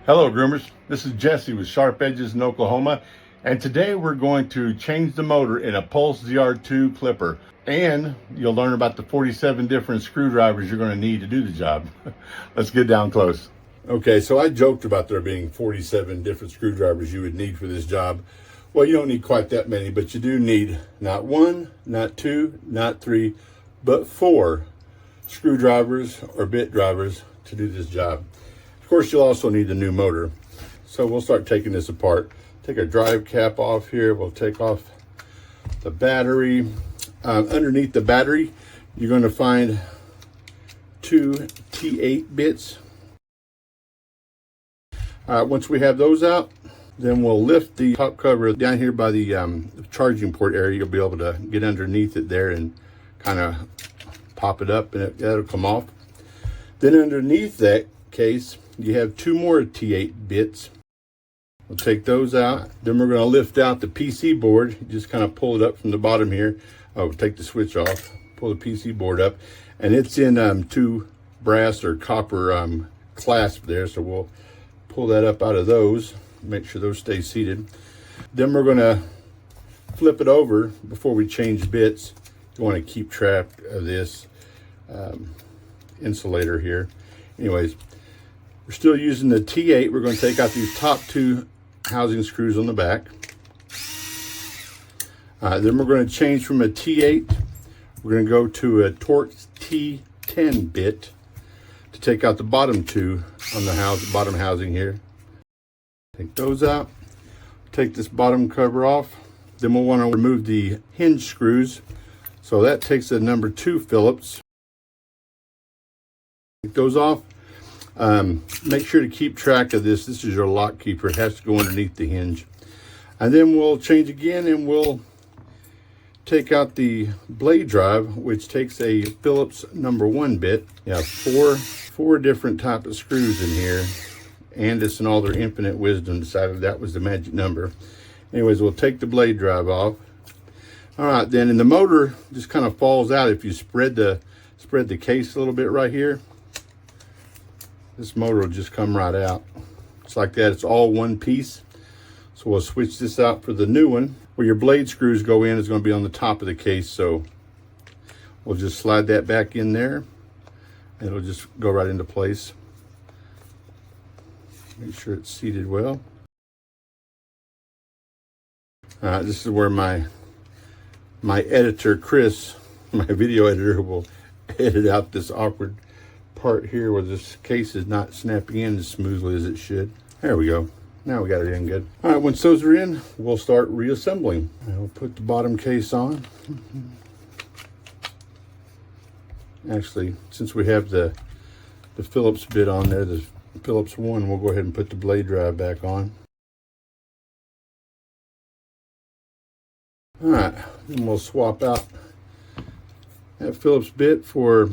Hello groomers, this is Jesse with Sharp Edges in Oklahoma, and today we're going to change the motor in a Pulse ZR2 clipper, and you'll learn about the 47 different screwdrivers you're going to need to do the job. Let's get down close. Okay, so I joked about there being 47 different screwdrivers you would need for this job. Well, you don't need quite that many, but you do need not one, not two, not three, but 4 screwdrivers or bit drivers to do this job. Of course, you'll also need the new motor. So we'll start taking this apart. Take a drive cap off here. We'll take off the battery. Underneath the battery, you're going to find 2 T8 bits. Once we have those out, then we'll lift the top cover down here by the charging port area. You'll be able to get underneath it there and kind of pop it up, and that'll come off. Then underneath that case, you have 2 more T8 bits. We'll take those out. Then we're going to lift out the PC board. You just kind of pull it up from the bottom here. Oh, take the switch off. Pull the PC board up, and it's in 2 brass or copper clasps there. So we'll pull that up out of those. Make sure those stay seated. Then we're going to flip it over before we change bits. You want to keep track of this insulator here. Anyways, we're still using the T8. We're going to take out these top 2 housing screws on the back. Then we're going to change from a T8. We're going to go to a Torx T10 bit to take out the bottom 2 on the bottom housing here. Take those out. Take this bottom cover off. Then we'll want to remove the hinge screws. So that takes the number 2 Phillips. Take those off. Make sure to keep track of this. This is your lock keeper. It has to go underneath the hinge. And then we'll change again, and we'll take out the blade drive, which takes a Phillips number 1 bit. You have four different type of screws in here. Andis and all their infinite wisdom decided that was the magic number. Anyways, we'll take the blade drive off. All right, then, and the motor just kind of falls out if you spread the case a little bit right here. This motor will just come right out. It's like that. It's all one piece. So we'll switch this out for the new one. Where your blade screws go in is going to be on the top of the case. So we'll just slide that back in there, and it'll just go right into place. Make sure it's seated well. This is where my editor, Chris, my video editor, will edit out this awkward part here where this case is not snapping in as smoothly as it should. There we go. Now we got it in good. All right, once those are in, we'll start reassembling. We'll put the bottom case on. Actually, since we have the Phillips bit on there, the Phillips 1, we'll go ahead and put the blade drive back on. All right, then we'll swap out that Phillips bit for,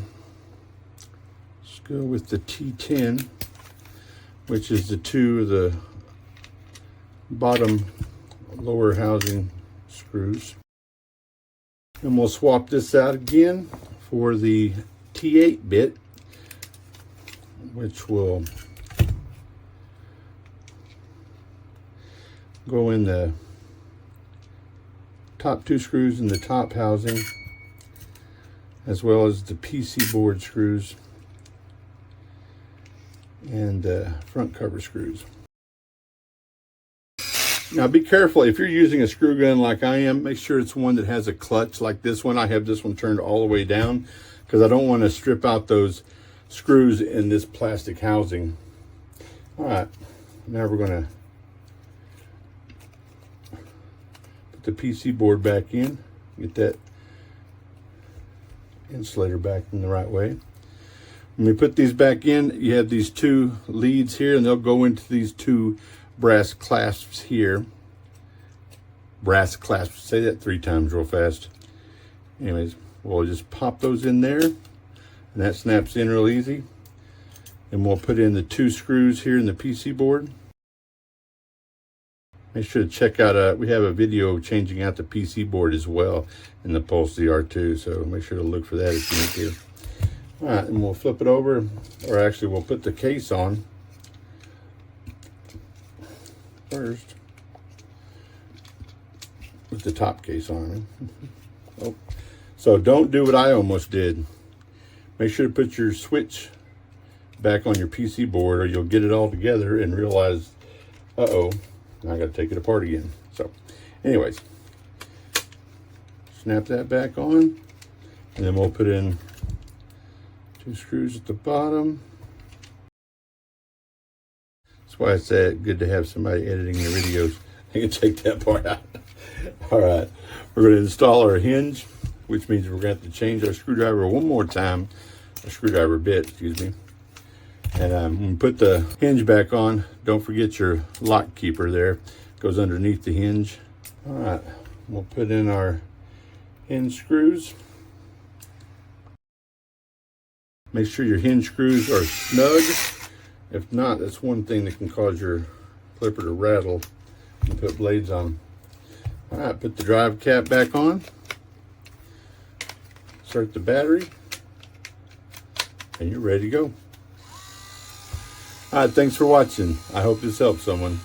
let's go with the T10, which is the 2 of the bottom lower housing screws. And we'll swap this out again for the T8 bit, which will go in the top 2 screws in the top housing, as well as the PC board screws and the front cover screws. Now be careful, if you're using a screw gun like I am, make sure it's one that has a clutch like this one. I have this one turned all the way down because I don't want to strip out those screws in this plastic housing. All right, now we're going to put the PC board back in, get that insulator back in the right way. When we put these back in, you have these 2 leads here, and they'll go into these 2 brass clasps here. Brass clasps, say that 3 times real fast. Anyways, we'll just pop those in there, and that snaps in real easy. And we'll put in the 2 screws here in the PC board. Make sure to check out, we have a video changing out the PC board as well in the Pulse ZR2, so make sure to look for that if you need to. All right, and we'll flip it over, or actually we'll put the case on. first with the top case on. Oh. So don't do what I almost did. Make sure to put your switch back on your PC board, or you'll get it all together and realize, uh-oh, I got to take it apart again. So anyways, snap that back on, and then we'll put in 2 screws at the bottom. That's why I say it's good to have somebody editing your videos. I can take that part out. All right, we're going to install our hinge, which means we're going to have to change our screwdriver one more time, our screwdriver bit, excuse me. And when we put the hinge back on, don't forget your lock keeper there. It goes underneath the hinge. All right, we'll put in our hinge screws. Make sure your hinge screws are snug. If not, that's one thing that can cause your clipper to rattle and put blades on. All right, put the drive cap back on. Start the battery, and you're ready to go. All right, thanks for watching. I hope this helps someone.